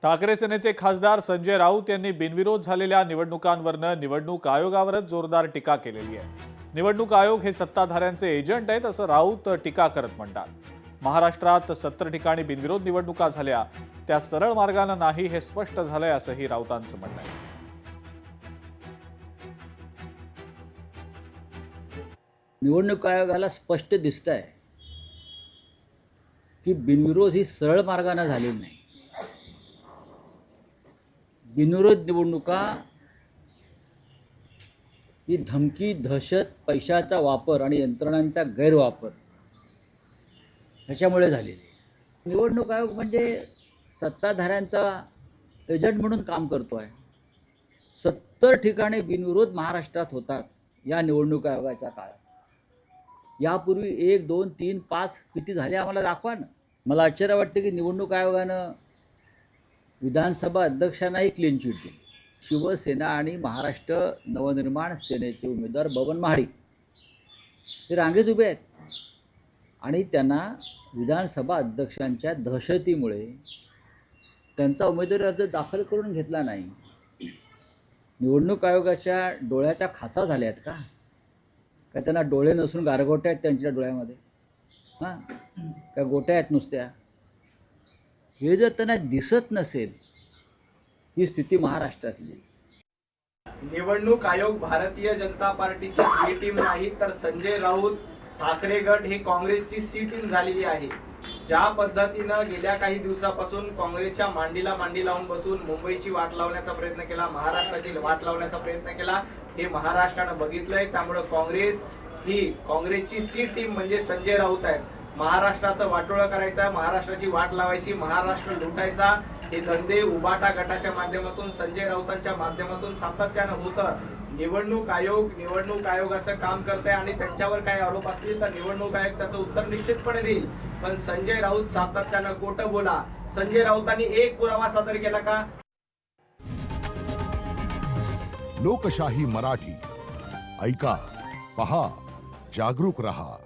ठाकरे सेनेचे खासदार संजय राऊत यांनी बिनविरोध झालेल्या निवडणुकांवरनं निवडणूक आयोगावरच जोरदार टीका केलेली आहे। निवडणूक आयोग हे सत्ताधाऱ्यांचे एजंट आहेत असं राऊत टीका करत म्हणतात। महाराष्ट्रात 70 ठिकाणी बिनविरोध निवडणुका झाल्या, त्या सरळ मार्गाने नाही हे स्पष्ट झालंय असंही राऊतांचं म्हणणं आहे। निवडणूक आयोगाला स्पष्ट दिसतंय की बिनविरोध ही सरळ मार्गाने झालेली नाही। बिनविरोध निवडणुका ही धमकी, दहशत, पैशाचा वापर आणि यंत्रणांचा गैरवापर ह्याच्यामुळे झालेली आहे। निवडणूक आयोग म्हणजे सत्ताधाऱ्यांचा एजंट म्हणून काम करतो आहे। 70 ठिकाणी बिनविरोध महाराष्ट्रात होतात या निवडणूक आयोगाच्या काळात। यापूर्वी 1, 2, 3, 5 किती झाले आम्हाला दाखवा ना। मला आश्चर्य वाटते की निवडणूक आयोगानं विधानसभा अध्यक्षांनाही क्लीन चिट दिली। शिवसेना आणि महाराष्ट्र नवनिर्माण सेनेचे उमेदवार बबन महाडिक हे रांगेत उभे आहेत आणि त्यांना विधानसभा अध्यक्षांच्या दहशतीमुळे त्यांचा उमेदवारी अर्ज दाखल करून घेतला नाही। निवडणूक आयोगाच्या डोळ्याच्या खाचा झाल्या आहेत का? काय त्यांना डोळे नसून गारगोट्या आहेत त्यांच्या डोळ्यामध्ये? हां, काय गोट्या आहेत नुसत्या? हे जर त्यांना दिसत नसेल ही स्थिती महाराष्ट्रातली। निवडणूक आयोग भारतीय जनता पार्टीची बी टीम नाही तर संजय राऊत ठाकरे गट हे काँग्रेसची सी टीम झालेली आहे। ज्या पद्धतीनं गेल्या काही दिवसापासून काँग्रेसच्या मांडीला मांडी लावून बसून मुंबईची वाट लावण्याचा प्रयत्न केला, महाराष्ट्राची वाट लावण्याचा प्रयत्न केला, हे महाराष्ट्रानं बघितलंय। त्यामुळे काँग्रेस ही काँग्रेसची सी टीम म्हणजे संजय राऊत आहेत। महाराष्ट्राचं वाटोळं करायचं, महाराष्ट्राची वाट लावायची, महाराष्ट्र लुटायचा, हे धंदे उबाटा गटाच्या माध्यमातून, संजय राऊतांच्या माध्यमातून सातत्यानं होतं। निवडणूक आयोगाचं काम करते आणि त्यांच्यावर काही आरोप असतील तर निवडणूक आयोग त्याचं उत्तर निश्चितपणे देईल। पण संजय राऊत सातत्यानं खोटं बोला। संजय राऊतांनी एक पुरावा सादर केला का? लोकशाही मराठी ऐका, पहा, जागरूक रहा।